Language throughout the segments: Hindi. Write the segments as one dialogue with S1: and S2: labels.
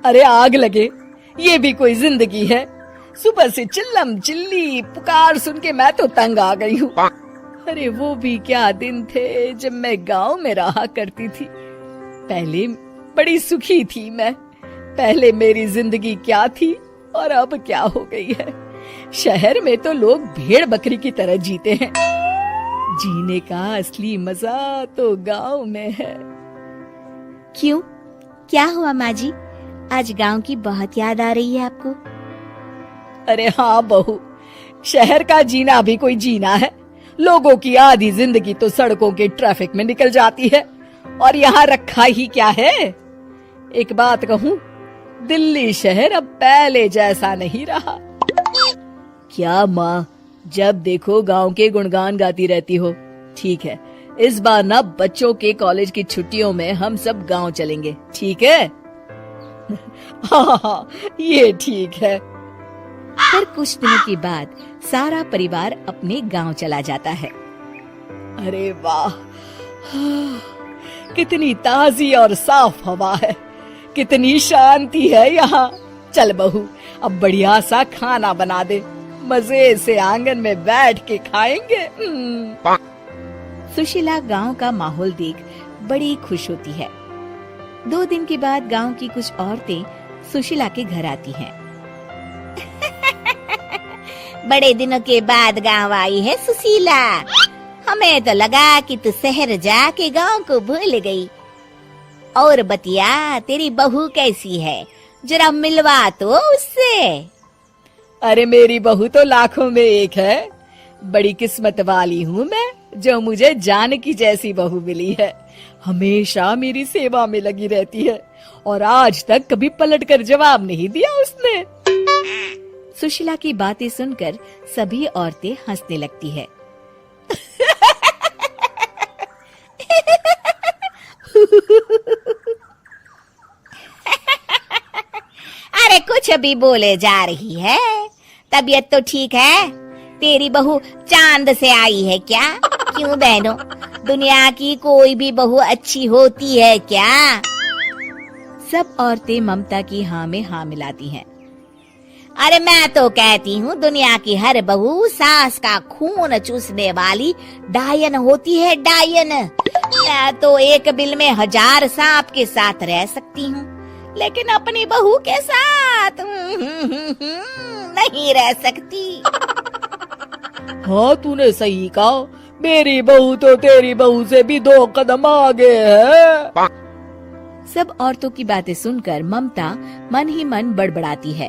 S1: अरे आग लगे, ये भी कोई जिंदगी है। सुबह से चिल्लम चिल्ली पुकार सुन के मैं तो तंग आ गई हूँ। अरे वो भी क्या दिन थे जब मैं गांव में रहा करती थी। पहले बड़ी सुखी थी मैं। पहले मेरी जिंदगी क्या थी और अब क्या हो गई है। शहर में तो लोग भेड़ बकरी की तरह जीते हैं। जीने का असली मजा तो गांव में है।
S2: क्यों, क्या हुआ माँ जी? आज गांव की बहुत याद आ रही है आपको?
S1: अरे हाँ बहू, शहर का जीना भी कोई जीना है। लोगों की आधी जिंदगी तो सड़कों के ट्रैफिक में निकल जाती है और यहाँ रखा ही क्या है। एक बात कहूँ, दिल्ली शहर अब पहले जैसा नहीं रहा। क्या माँ, जब देखो गांव के गुणगान गाती रहती हो। ठीक है, इस बार ना बच्चों के कॉलेज की छुट्टियों में हम सब गांव चलेंगे, ठीक है? हाँ, ये ठीक है।
S2: फिर कुछ दिनों के बाद सारा परिवार अपने गांव चला जाता है।
S1: अरे वाह, कितनी ताजी और साफ हवा है, कितनी शांति है यहाँ। चल बहू, अब बढ़िया सा खाना बना दे, मजे से आंगन में बैठ के खाएंगे।
S2: सुशीला गांव का माहौल देख बड़ी खुश होती है। 2 दिन के बाद गांव की कुछ औरतें सुशीला के घर आती हैं। बड़े दिनों के बाद गांव आई है सुशीला। हमें तो लगा कि तू शहर जाके गांव को भूल गई। और बतिया, तेरी बहू कैसी है? जरा मिलवा तो उससे।
S1: अरे मेरी बहू तो लाखों में एक है। बड़ी किस्मत वाली हूँ मैं जो मुझे जानकी जैसी बहू मिली है। हमेशा मेरी सेवा में लगी रहती है और आज तक कभी पलटकर जवाब नहीं दिया उसने।
S2: सुशीला की बातें सुनकर सभी औरतें हंसने लगती है। अरे कुछ भी बोले जा रही है। तबीयत तो ठीक है? तेरी बहू चांद से आई है क्या? क्यों बहनों, दुनिया की कोई भी बहू अच्छी होती है क्या? सब औरतें ममता की हाँ में हाँ मिलाती हैं। अरे मैं तो कहती हूँ दुनिया की हर बहू सास का खून चूसने वाली डायन होती है, डायन। मैं तो एक बिल में 1000 सांप के साथ रह सकती हूँ, लेकिन अपनी बहू के साथ नहीं रह सकती।
S1: हाँ, तूने सही कहा। मेरी बहू तो तेरी बहू से भी 2 कदम आगे है।
S2: सब औरतों की बातें सुनकर ममता मन ही मन बड़बड़ाती है।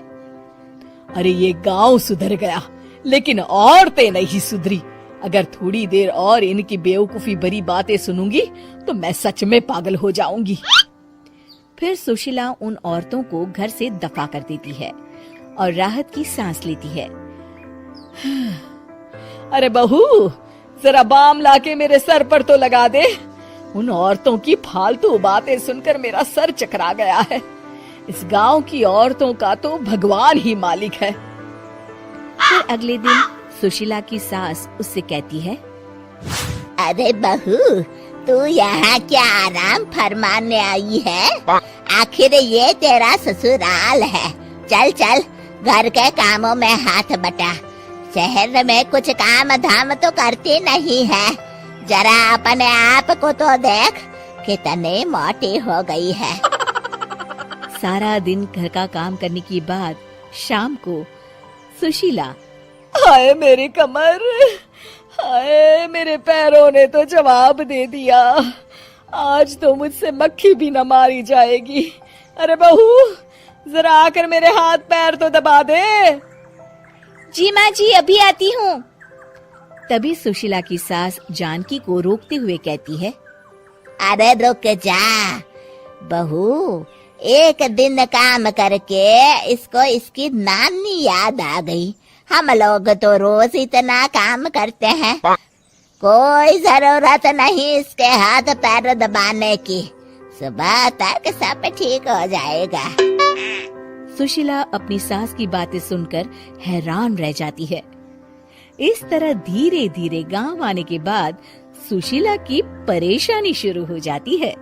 S1: अरे ये गांव सुधर गया, लेकिन औरतें नहीं सुधरी। अगर थोड़ी देर और इनकी बेवकूफी भरी बातें सुनूंगी तो मैं सच में पागल हो जाऊंगी।
S2: फिर सुशीला उन औरतों को घर से दफा कर देती है और राहत की सांस लेती है।
S1: अरे बहू, जरा बाम लाके मेरे सर पर तो लगा दे। उन औरतों की फालतू बातें सुनकर मेरा सर चकरा गया है। इस गांव की औरतों का तो भगवान ही मालिक है।
S2: फिर अगले दिन सुशीला की सास उससे कहती है,
S3: अरे बहू, तू यहाँ क्या आराम फरमाने आई है? आखिर ये तेरा ससुराल है। चल चल, घर के कामों में हाथ बटा। शहर में कुछ काम धाम तो करती नहीं है। जरा अपने आप को तो देख, कितनी मोटी हो गई है।
S2: सारा दिन घर का काम करने के बाद शाम को सुशीला,
S1: हाय मेरी कमर, हाय मेरे पैरों ने तो जवाब दे दिया। आज तो मुझसे मक्खी भी न मारी जाएगी। अरे बहू, जरा आकर मेरे हाथ पैर तो दबा दे।
S2: जी माँ जी, अभी आती हूँ। तभी सुशीला की सास जानकी को रोकते हुए कहती है,
S3: अरे रुक जा बहू, एक दिन काम करके इसको इसकी नानी याद आ गई। हम लोग तो रोज इतना काम करते हैं, कोई जरूरत नहीं इसके हाथ पैर दबाने की। सुबह तक सब ठीक हो जाएगा।
S2: सुशीला अपनी सास की बातें सुनकर हैरान रह जाती है। इस तरह धीरे धीरे गांव आने के बाद सुशीला की परेशानी शुरू हो जाती है।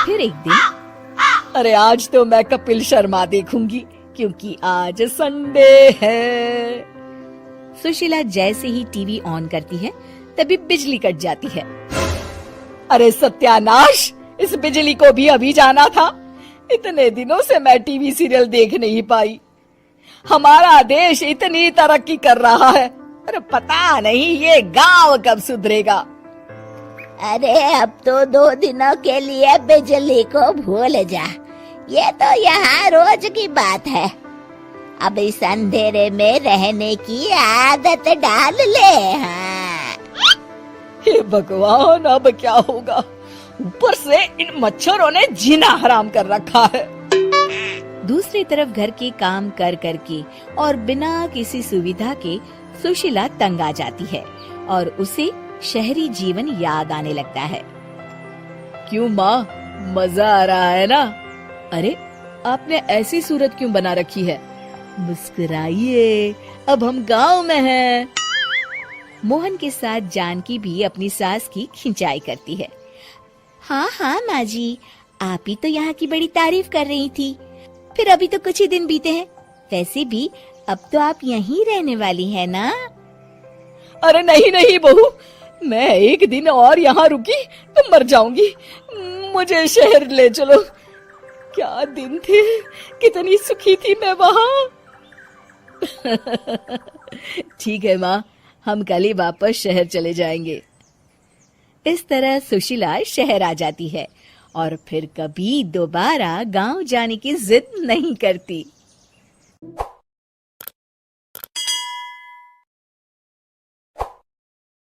S2: फिर एक दिन
S1: अरे आज तो मैं कपिल शर्मा देखूंगी क्योंकि आज संडे है।
S2: सुशीला जैसे ही टीवी ऑन करती है तभी बिजली कट जाती है।
S1: अरे सत्यानाश, इस बिजली को भी अभी जाना था। इतने दिनों से मैं टीवी सीरियल देख नहीं पाई। हमारा देश इतनी तरक्की कर रहा है, अरे पता नहीं ये गांव कब सुधरेगा।
S3: अरे अब तो 2 दिनों के लिए बिजली को भूल जा, ये तो यहाँ रोज की बात है। अब इस अंधेरे में रहने की आदत डाल ले। हाँ।
S1: हे भगवान, अब क्या होगा? ऊपर से इन मच्छरों ने जीना हराम कर रखा है।
S2: दूसरी तरफ घर के काम कर करके और बिना किसी सुविधा के सुशीला तंग आ जाती है और उसे शहरी जीवन याद आने लगता है।
S1: क्यों माँ, मजा आ रहा है ना? अरे आपने ऐसी सूरत क्यों बना रखी है? मुस्कुराइए, अब हम गांव में हैं।
S2: मोहन के साथ जानकी भी अपनी सास की खिंचाई करती है। हाँ हाँ माँ जी, आप ही तो यहाँ की बड़ी तारीफ कर रही थी। फिर अभी तो कुछ ही दिन बीते हैं, वैसे भी अब तो आप यहीं रहने वाली है ना?
S1: अरे नहीं नहीं बहू, मैं एक दिन और यहाँ रुकी तो मर जाऊंगी। मुझे शहर ले चलो। क्या दिन थे, कितनी सुखी थी मैं वहाँ।
S2: ठीक है माँ, हम कल ही वापस शहर चले जाएंगे। इस तरह सुशीला शहर आ जाती है और फिर कभी दोबारा गांव जाने की जिद नहीं करती।